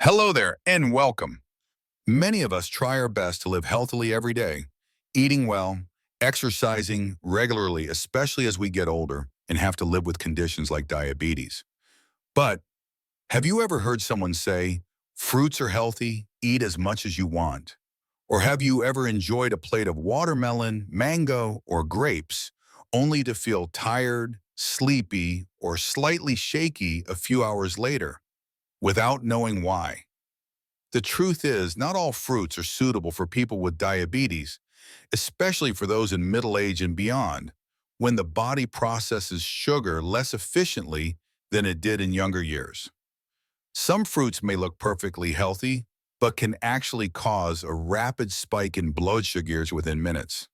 Hello there and welcome. Many of us try our best to live healthily every day, eating well, exercising regularly, especially as we get older and have to live with conditions like diabetes. But have you ever heard someone say, fruits are healthy, eat as much as you want? Or have you ever enjoyed a plate of watermelon, mango, or grapes only to feel tired, sleepy, or slightly shaky a few hours later without knowing why? The truth is, not all fruits are suitable for people with diabetes, especially for those in middle age and beyond, when the body processes sugar less efficiently than it did in younger years. Some fruits may look perfectly healthy, but can actually cause a rapid spike in blood sugars within minutes.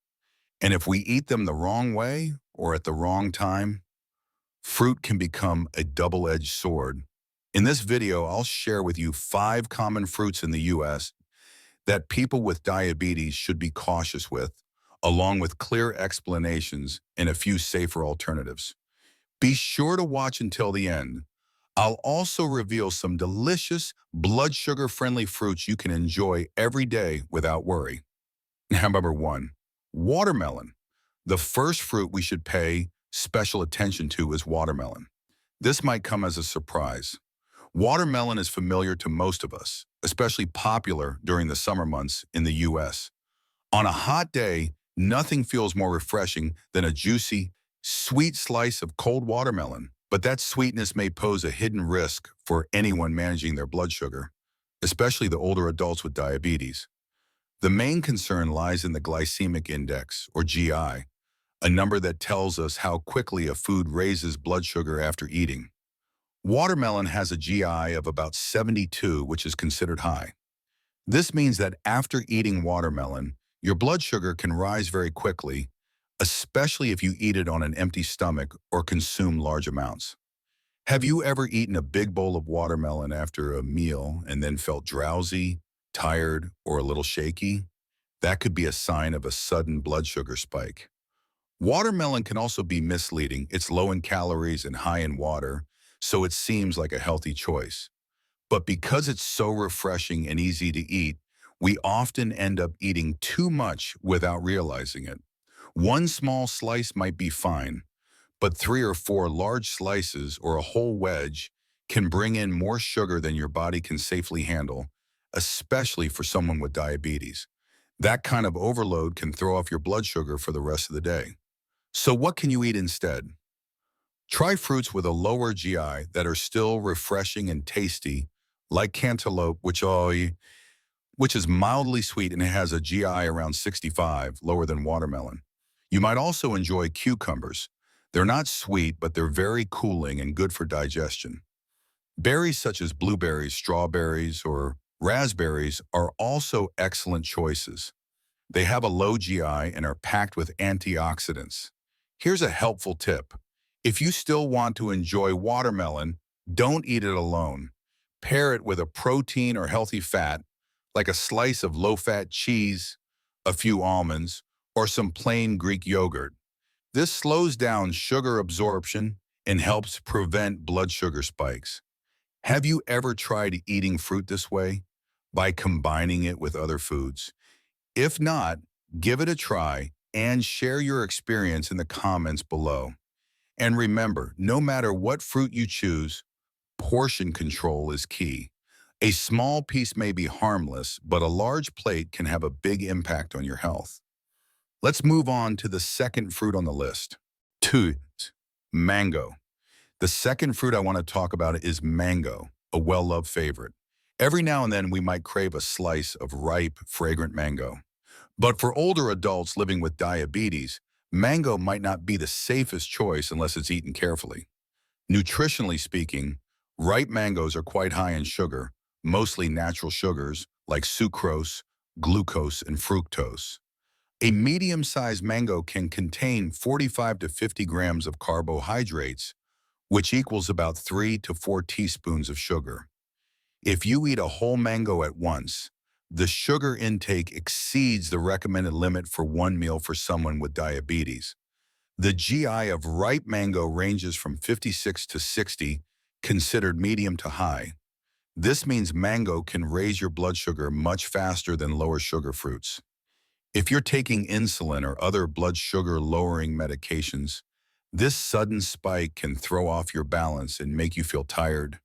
And if we eat them the wrong way or at the wrong time, fruit can become a double-edged sword. In this video, I'll share with you 5 common fruits in the US that people with diabetes should be cautious with, along with clear explanations and a few safer alternatives. Be sure to watch until the end. I'll also reveal some delicious, blood sugar-friendly fruits you can enjoy every day without worry. Now, number 1, watermelon. The first fruit we should pay special attention to is watermelon. This might come as a surprise. Watermelon is familiar to most of us, especially popular during the summer months in the US. On a hot day, nothing feels more refreshing than a juicy, sweet slice of cold watermelon. But that sweetness may pose a hidden risk for anyone managing their blood sugar, especially the older adults with diabetes. The main concern lies in the glycemic index, or GI, a number that tells us how quickly a food raises blood sugar after eating. Watermelon has a GI of about 72, which is considered high. This means that after eating watermelon, your blood sugar can rise very quickly, especially if you eat it on an empty stomach or consume large amounts. Have you ever eaten a big bowl of watermelon after a meal and then felt drowsy, tired, or a little shaky? That could be a sign of a sudden blood sugar spike. Watermelon can also be misleading. It's low in calories and high in water, so it seems like a healthy choice. But because it's so refreshing and easy to eat, we often end up eating too much without realizing it. One small slice might be fine, but 3 or 4 large slices or a whole wedge can bring in more sugar than your body can safely handle, especially for someone with diabetes. That kind of overload can throw off your blood sugar for the rest of the day. So what can you eat instead? Try fruits with a lower GI that are still refreshing and tasty, like cantaloupe, which is mildly sweet and has a GI around 65, lower than watermelon. You might also enjoy cucumbers. They're not sweet, but they're very cooling and good for digestion. Berries such as blueberries, strawberries, or raspberries are also excellent choices. They have a low GI and are packed with antioxidants. Here's a helpful tip. If you still want to enjoy watermelon, don't eat it alone. Pair it with a protein or healthy fat, like a slice of low-fat cheese, a few almonds, or some plain Greek yogurt. This slows down sugar absorption and helps prevent blood sugar spikes. Have you ever tried eating fruit this way, by combining it with other foods? If not, give it a try and share your experience in the comments below. And remember, no matter what fruit you choose, portion control is key. A small piece may be harmless, but a large plate can have a big impact on your health. Let's move on to the second fruit on the list. 2. Mango. The second fruit I want to talk about is mango, a well-loved favorite. Every now and then we might crave a slice of ripe, fragrant mango. But for older adults living with diabetes, mango might not be the safest choice unless it's eaten carefully. Nutritionally speaking, ripe mangoes are quite high in sugar, mostly natural sugars like sucrose, glucose, and fructose. A medium-sized mango can contain 45 to 50 grams of carbohydrates, which equals about 3 to 4 teaspoons of sugar. If you eat a whole mango at once, the sugar intake exceeds the recommended limit for one meal for someone with diabetes. The GI of ripe mango ranges from 56 to 60, considered medium to high. This means mango can raise your blood sugar much faster than lower sugar fruits. If you're taking insulin or other blood sugar lowering medications, this sudden spike can throw off your balance and make you feel tired,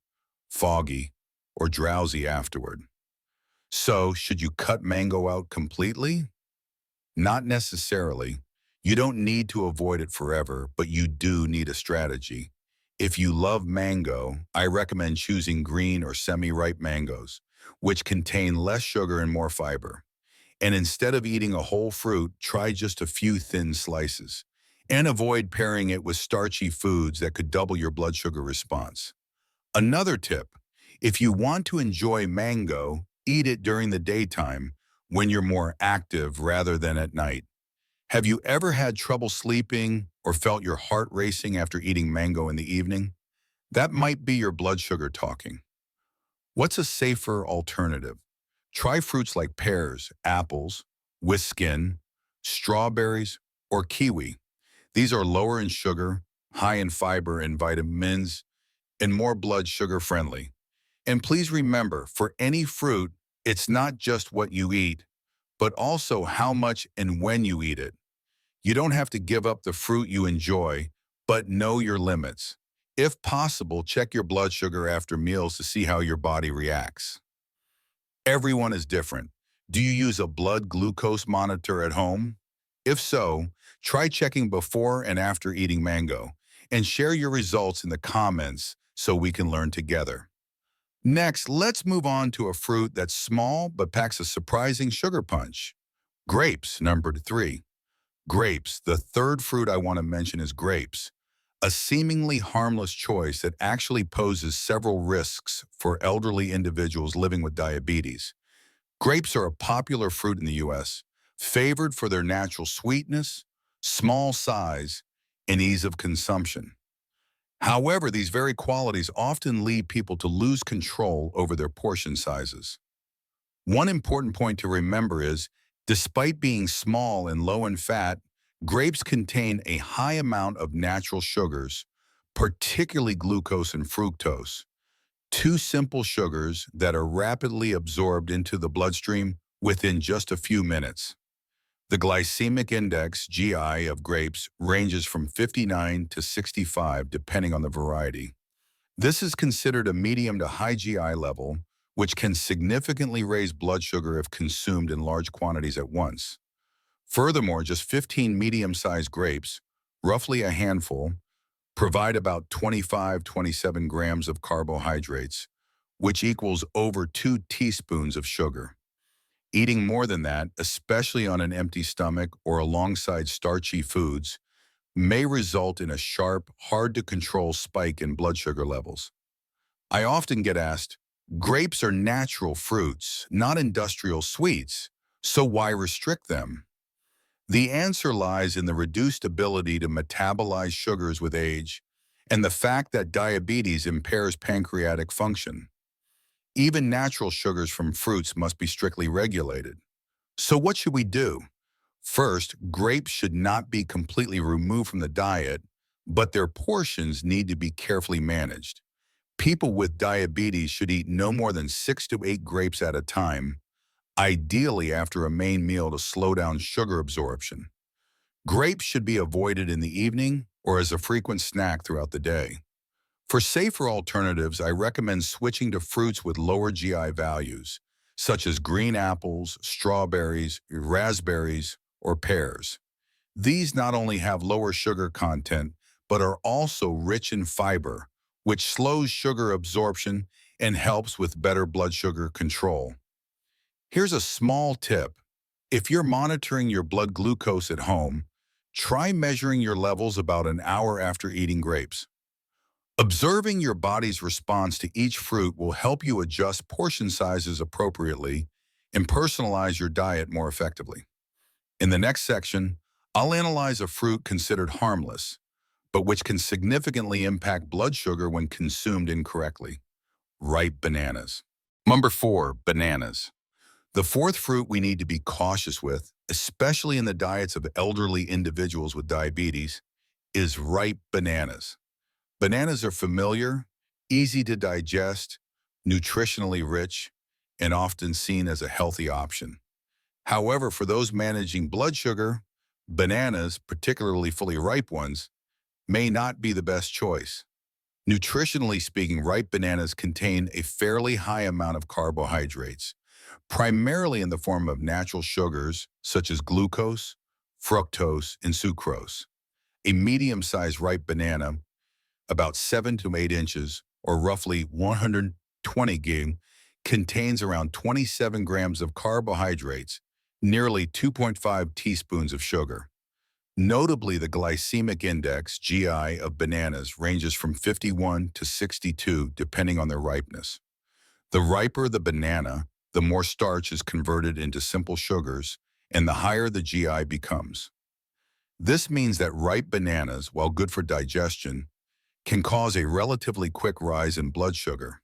foggy, or drowsy afterward. So, should you cut mango out completely? Not necessarily. You don't need to avoid it forever, but you do need a strategy. If you love mango, I recommend choosing green or semi-ripe mangoes, which contain less sugar and more fiber. And instead of eating a whole fruit, try just a few thin slices. And avoid pairing it with starchy foods that could double your blood sugar response. Another tip, if you want to enjoy mango, eat it during the daytime when you're more active rather than at night. Have you ever had trouble sleeping or felt your heart racing after eating mango in the evening? That might be your blood sugar talking. What's a safer alternative? Try fruits like pears, apples, with skin, strawberries, or kiwi. These are lower in sugar, high in fiber and vitamins, and more blood sugar friendly. And please remember, for any fruit, it's not just what you eat, but also how much and when you eat it. You don't have to give up the fruit you enjoy, but know your limits. If possible, check your blood sugar after meals to see how your body reacts. Everyone is different. Do you use a blood glucose monitor at home? If so, try checking before and after eating mango, and share your results in the comments so we can learn together. Next, let's move on to a fruit that's small but packs a surprising sugar punch. Grapes, number 3. Grapes, the third fruit I want to mention is grapes, a seemingly harmless choice that actually poses several risks for elderly individuals living with diabetes. Grapes are a popular fruit in the U.S., favored for their natural sweetness, small size, and ease of consumption. However, these very qualities often lead people to lose control over their portion sizes. One important point to remember is, despite being small and low in fat, grapes contain a high amount of natural sugars, particularly glucose and fructose, two simple sugars that are rapidly absorbed into the bloodstream within just a few minutes. The glycemic index, GI, of grapes ranges from 59 to 65 depending on the variety. This is considered a medium to high GI level, which can significantly raise blood sugar if consumed in large quantities at once. Furthermore, just 15 medium-sized grapes, roughly a handful, provide about 25-27 grams of carbohydrates, which equals over 2 teaspoons of sugar. Eating more than that, especially on an empty stomach or alongside starchy foods, may result in a sharp, hard-to-control spike in blood sugar levels. I often get asked, grapes are natural fruits, not industrial sweets, so why restrict them? The answer lies in the reduced ability to metabolize sugars with age and the fact that diabetes impairs pancreatic function. Even natural sugars from fruits must be strictly regulated. So what should we do? First, grapes should not be completely removed from the diet, but their portions need to be carefully managed. People with diabetes should eat no more than 6 to 8 grapes at a time, ideally after a main meal to slow down sugar absorption. Grapes should be avoided in the evening or as a frequent snack throughout the day. For safer alternatives, I recommend switching to fruits with lower GI values, such as green apples, strawberries, raspberries, or pears. These not only have lower sugar content, but are also rich in fiber, which slows sugar absorption and helps with better blood sugar control. Here's a small tip. If you're monitoring your blood glucose at home, try measuring your levels about an hour after eating grapes. Observing your body's response to each fruit will help you adjust portion sizes appropriately and personalize your diet more effectively. In the next section, I'll analyze a fruit considered harmless, but which can significantly impact blood sugar when consumed incorrectly. Ripe bananas. Number 4, bananas. The fourth fruit we need to be cautious with, especially in the diets of elderly individuals with diabetes, is ripe bananas. Bananas are familiar, easy to digest, nutritionally rich, and often seen as a healthy option. However, for those managing blood sugar, bananas, particularly fully ripe ones, may not be the best choice. Nutritionally speaking, ripe bananas contain a fairly high amount of carbohydrates, primarily in the form of natural sugars such as glucose, fructose, and sucrose. A medium-sized ripe banana, about 7 to 8 inches, or roughly 120 g, contains around 27 grams of carbohydrates, nearly 2.5 teaspoons of sugar. Notably, the glycemic index, GI, of bananas ranges from 51 to 62 depending on their ripeness. The riper the banana, the more starch is converted into simple sugars, and the higher the GI becomes. This means that ripe bananas, while good for digestion, can cause a relatively quick rise in blood sugar.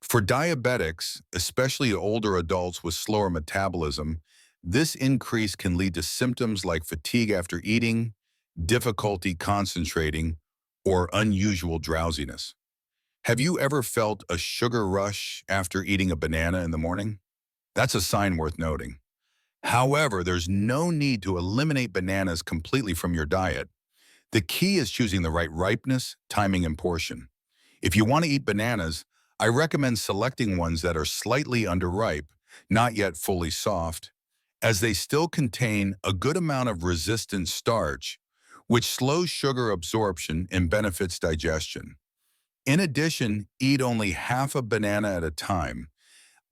For diabetics, especially older adults with slower metabolism, this increase can lead to symptoms like fatigue after eating, difficulty concentrating, or unusual drowsiness. Have you ever felt a sugar rush after eating a banana in the morning? That's a sign worth noting. However, there's no need to eliminate bananas completely from your diet. The key is choosing the right ripeness, timing, and portion. If you want to eat bananas, I recommend selecting ones that are slightly underripe, not yet fully soft, as they still contain a good amount of resistant starch, which slows sugar absorption and benefits digestion. In addition, eat only half a banana at a time,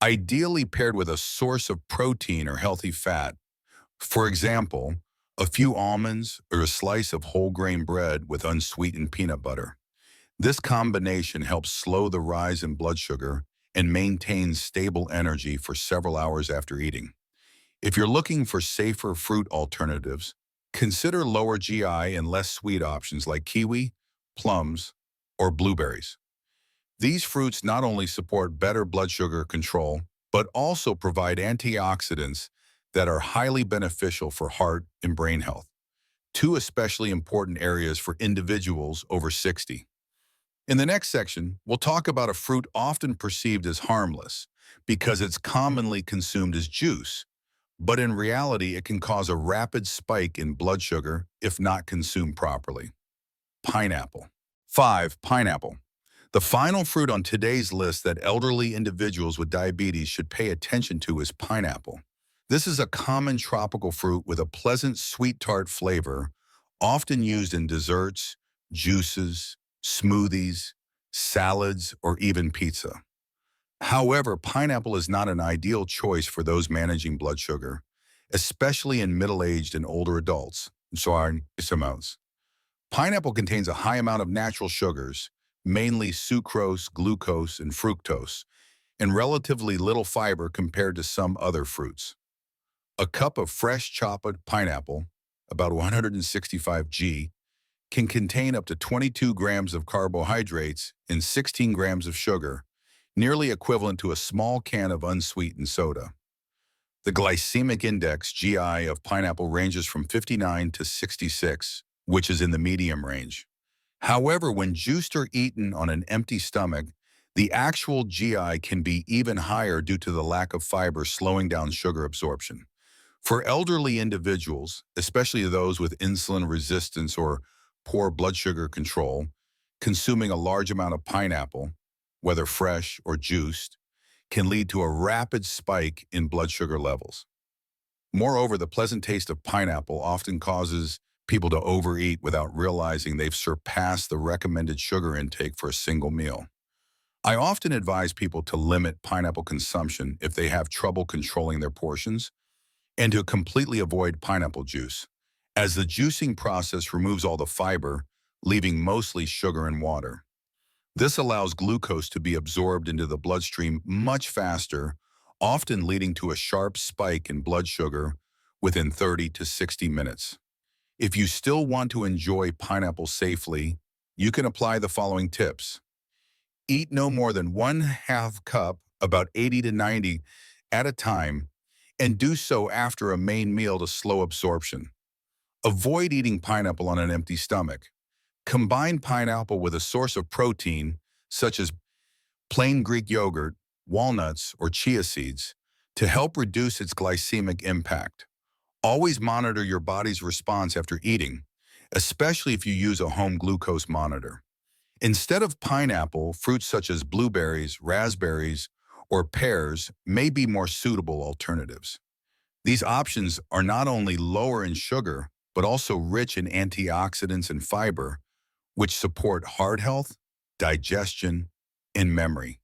ideally paired with a source of protein or healthy fat. For example, a few almonds or a slice of whole grain bread with unsweetened peanut butter. This combination helps slow the rise in blood sugar and maintains stable energy for several hours after eating. If you're looking for safer fruit alternatives, consider lower GI and less sweet options like kiwi, plums, or blueberries. These fruits not only support better blood sugar control, but also provide antioxidants that are highly beneficial for heart and brain health, two especially important areas for individuals over 60. In the next section, we'll talk about a fruit often perceived as harmless because it's commonly consumed as juice, but in reality, it can cause a rapid spike in blood sugar if not consumed properly. Pineapple. 5. Pineapple. The final fruit on today's list that elderly individuals with diabetes should pay attention to is pineapple. This is a common tropical fruit with a pleasant sweet tart flavor, often used in desserts, juices, smoothies, salads, or even pizza. However, pineapple is not an ideal choice for those managing blood sugar, especially in middle-aged and older adults. Amounts. Pineapple contains a high amount of natural sugars, mainly sucrose, glucose, and fructose, and relatively little fiber compared to some other fruits. A cup of fresh chopped pineapple, about 165 g, can contain up to 22 grams of carbohydrates and 16 grams of sugar, nearly equivalent to a small can of unsweetened soda. The glycemic index, GI, of pineapple ranges from 59 to 66, which is in the medium range. However, when juiced or eaten on an empty stomach, the actual GI can be even higher due to the lack of fiber slowing down sugar absorption. For elderly individuals, especially those with insulin resistance or poor blood sugar control, consuming a large amount of pineapple, whether fresh or juiced, can lead to a rapid spike in blood sugar levels. Moreover, the pleasant taste of pineapple often causes people to overeat without realizing they've surpassed the recommended sugar intake for a single meal. I often advise people to limit pineapple consumption if they have trouble controlling their portions, and to completely avoid pineapple juice, as the juicing process removes all the fiber, leaving mostly sugar and water. This allows glucose to be absorbed into the bloodstream much faster, often leading to a sharp spike in blood sugar within 30 to 60 minutes. If you still want to enjoy pineapple safely, you can apply the following tips. Eat no more than 1/2 cup, about 80 to 90 at a time, and do so after a main meal to slow absorption. Avoid eating pineapple on an empty stomach. Combine pineapple with a source of protein, such as plain Greek yogurt, walnuts, or chia seeds to help reduce its glycemic impact. Always monitor your body's response after eating, especially if you use a home glucose monitor. Instead of pineapple, fruits such as blueberries, raspberries, or pears may be more suitable alternatives. These options are not only lower in sugar, but also rich in antioxidants and fiber, which support heart health, digestion, and memory,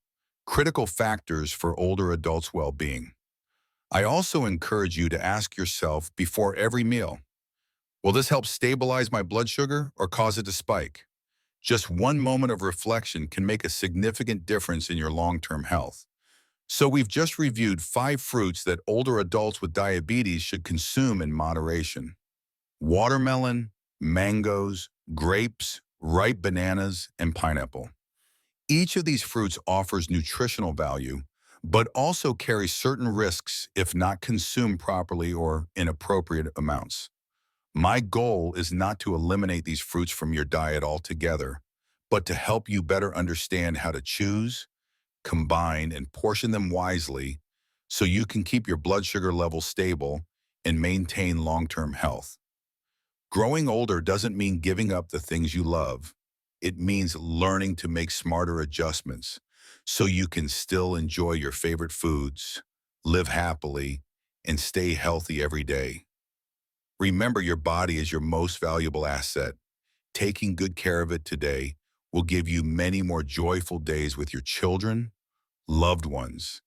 critical factors for older adults' well-being. I also encourage you to ask yourself before every meal, will this help stabilize my blood sugar or cause it to spike? Just one moment of reflection can make a significant difference in your long-term health. So we've just reviewed 5 fruits that older adults with diabetes should consume in moderation. Watermelon, mangoes, grapes, ripe bananas, and pineapple. Each of these fruits offers nutritional value, but also carries certain risks if not consumed properly or in appropriate amounts. My goal is not to eliminate these fruits from your diet altogether, but to help you better understand how to choose, combine, and portion them wisely so you can keep your blood sugar levels stable and maintain long-term health. Growing older doesn't mean giving up the things you love. It means learning to make smarter adjustments so you can still enjoy your favorite foods, live happily, and stay healthy every day. Remember, your body is your most valuable asset. Taking good care of it today will give you many more joyful days with your children, loved ones,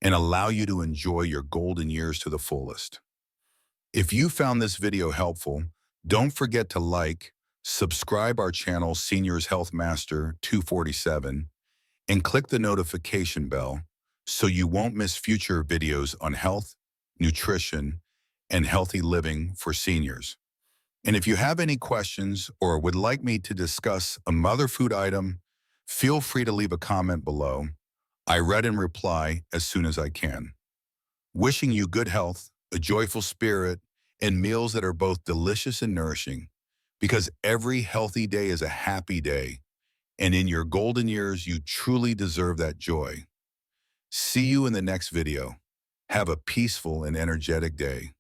and allow you to enjoy your golden years to the fullest. If you found this video helpful, don't forget to like, subscribe our channel Seniors Health Master 247, and click the notification bell so you won't miss future videos on health, nutrition, and healthy living for seniors. And if you have any questions or would like me to discuss a mother food item, feel free to leave a comment below. I read and reply as soon as I can. Wishing you good health, a joyful spirit, and meals that are both delicious and nourishing, because every healthy day is a happy day, and in your golden years, you truly deserve that joy. See you in the next video. Have a peaceful and energetic day.